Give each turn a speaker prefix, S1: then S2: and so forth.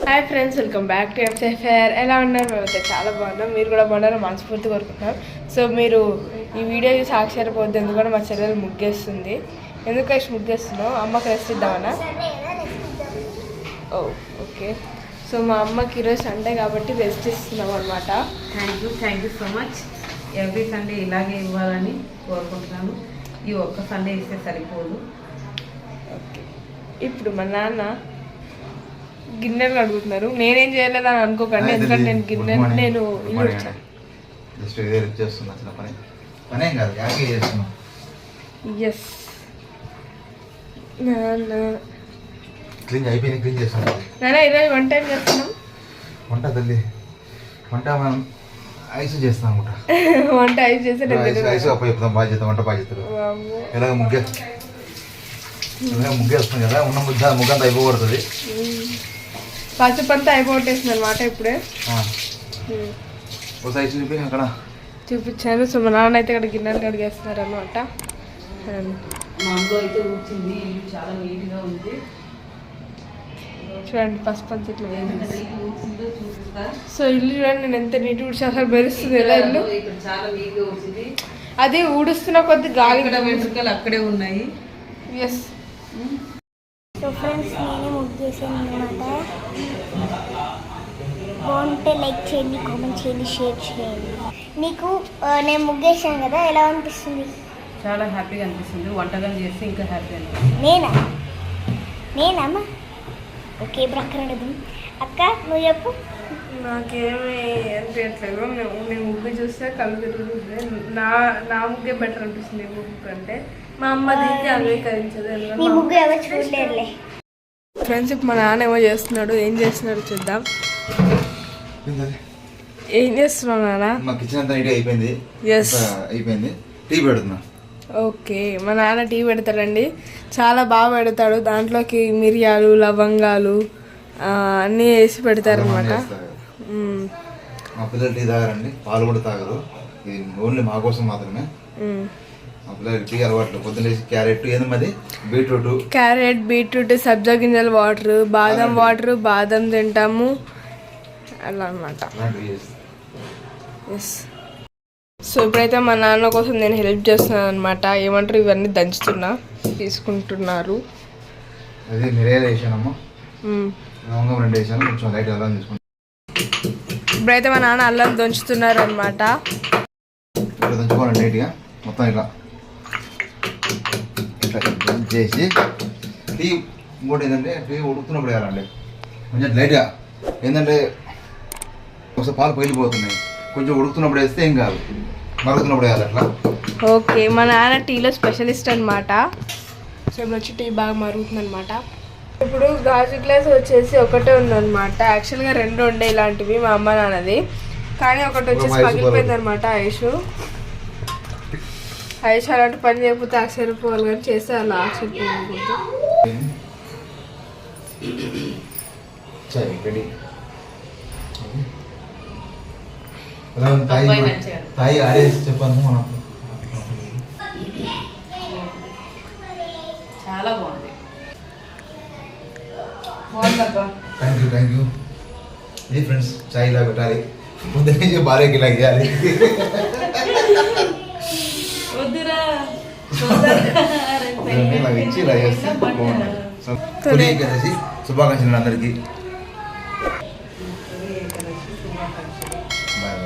S1: Hi friends, welcome back to ఎంసీఫేర్. ఎలా ఉన్నారు? మేమైతే చాలా బాగున్నాం. మీరు కూడా బాగున్నారో మనస్ఫూర్తి కోరుకుంటున్నాం. సో మీరు ఈ వీడియో చూసి ఆశ్చర్యపోద్దు, ఎందుకంటే మా చెల్లెలు ముగ్గేస్తుంది. ఎందుకు వేసి ముగ్గేస్తున్నావు? అమ్మకి రెస్ట్ ఇద్దామన్నా? ఓకే. సో మా అమ్మకి ఈరోజు సండే కాబట్టి రెస్ట్ ఇస్తున్నాం అనమాట.
S2: Thank you so much. Every Sunday ఇలాగే ఇవ్వాలని కోరుకుంటున్నాను. ఈ ఒక్క సండే ఇస్తే సరిపోదు.
S1: ఓకే. ఇప్పుడు మా నాన్న గిన్నెలు కడుగుతున్నారు. నేనేం చేయలేదని అనుకోకండి, ఎందుకంటే నేను గిన్నెలు నేను ఇల్లు వచ్చాను. ఎస్ నాన్న ఈరోజు వంట ఏం చేస్తున్నాం?
S3: వంట తల్లి వంట మనం ఐస్ చేస్తాం అనమాట.
S1: వంట ఐస్ చేస్తే
S3: ఐస్ అప్పచెప్తాం. బాధ్యత వంట బాధ్యతలు ఎలాగ ముగ్గేస్తాం కదా. ఉన్న ముగ్గంతా అయిపోబడుతుంది.
S1: పసుపు అంతా అయిపోగొట్టేసింది అనమాట. ఇప్పుడే
S3: అక్కడ
S1: చూపించాను. సో మా నాన్న అయితే ఇక్కడ గిన్నెలు కడిగేస్తున్నారు అనమాట.
S2: మాంగో అయితే వచ్చింది. ఇల్లు చాలా నీట్గా ఉంది.
S1: చూడండి పసుపు అంతా ఇట్లా సో ఇల్లు చూడండి నేను ఎంత నీట్ ఊడ్చి అసలు మెరుస్తుంది ఎలా ఇల్లు.
S2: చాలా నీట్గా వచ్చింది.
S1: అది ఊడుస్తున్న కొద్ది గాలి
S2: వెంట్రుకలు అక్కడే ఉన్నాయి.
S1: ఎస్.
S4: సో ఫ్రెండ్స్, నేనే ముగ్గు చేశాను అనమాట. బాగుంటే లైక్ చేయండి, కామెంట్ చేయండి, షేర్ చేయండి. నీకు నేను ముగ్గేసాను కదా, ఎలా అనిపిస్తుంది?
S2: చాలా హ్యాపీగా అనిపిస్తుంది. వంటకం చేస్తే ఇంకా హ్యాపీ అనిపిస్తుంది.
S4: నేనమ్మా ఓకే. ఇప్పుడు అక్కడ అడుగుదాం. అక్క నువ్వు చెప్పు.
S1: నాకేమీ అనిపించట్లేదు. నేను ముగ్గు చూస్తే కళ్ళు తిరుగుతుంది. నా ముగ్గే బెటర్ అనిపిస్తుంది ఈ ముగ్గు కంటే. మా అమ్మ దీన్ని అంగీకరించదు. ఫ్రెండ్స్, ఇప్పుడు మా నాన్న ఏమో చేస్తున్నాడు. ఏం చేస్తున్నాడు చూద్దాం. ఏం చేస్తున్నావు నాన్న?
S3: మా కిచెన్ అంతా నీట్గా అయిపోయింది.
S1: ఎస్
S3: అయిపోయింది. టీ పెడుతున్నా.
S1: ఓకే. మా నాన్న టీ పెడతాడండి. చాలా బాగా పెడతాడు. దాంట్లోకి మిరియాలు, లవంగాలు అన్నీ వేసి పెడతారు అనమాట.
S3: మా పిల్లలు టీ తాగారండి. పాలు కూడా తాగరు. ఇది ఓన్లీ మా కోసం మాత్రమే. మా పిల్లలకి టీ అలవాట్లు. పొద్దున్న క్యారెట్ ఏదమ్మది బీట్రూట్ సబ్జా గింజల వాటర్, బాదం తింటాము అలా అనమాట. ఎస్. సో ఇప్పుడైతే మా నాన్న కోసం నేను హెల్ప్ చేస్తున్నాను అనమాట. ఏమంటారు, ఇవన్నీ దంచుతున్నా, తీసుకుంటున్నారు. అది మిరియాలు వేసానమ్మా, లవంగం 2 వేసాను, కొంచెం లైట్ అల్లం తీసుకుంటాను.
S1: ఇప్పుడైతే మా నాన్న అల్లం దంచుతున్నారు అనమాట.
S3: ఇప్పుడు దంచుకోవాలండి లైట్గా మొత్తం ఇట్లా చేసి. టీ ఇంకోటి ఏంటంటే టీ ఉడుకుతున్నప్పుడు వేయాలండి. కొంచెం లైట్గా ఏంటంటే ఒకసారి పాలు పగిలిపోతున్నాయి. కొంచెం ఉడుకుతున్నప్పుడు వేస్తే ఏం కాదు, మరుగుతున్నప్పుడు వేయాలి అట్లా.
S1: ఓకే. మా నాన్న టీలో స్పెషలిస్ట్ అనమాట. సో ఇప్పుడు వచ్చి టీ బాగా మరుగుతుంది అనమాట. ఇప్పుడు గాజు గ్లాస్ వచ్చేసి ఒకటే ఉందన్నమాట. యాక్చువల్గా 2 ఉండే ఇలాంటివి మా అమ్మ నాన్నది, కానీ ఒకటి వచ్చేసి పగిలిపోయింది అనమాట. ఐష్ అలాంటి పని చేయకపోతే ఆశ్చర్యపోవాలి, కానీ చేస్తే అలా ఆశ్చర్యపోకూడదు.
S3: తాయి ఆడేసి చెప్పాను మనం.
S2: చాలా బాగుంది.
S3: Thank you. ఇది ఫ్రెండ్స్ చాయ్ ఇలా పెట్టాలి. పొద్దున్నే భార్యకి ఇలా ఇవ్వాలి. ఇలా ఇచ్చి ఇలా చేస్తే బాగుంటుంది. శుభాకాంక్షలు అందరికీ. బాయ్.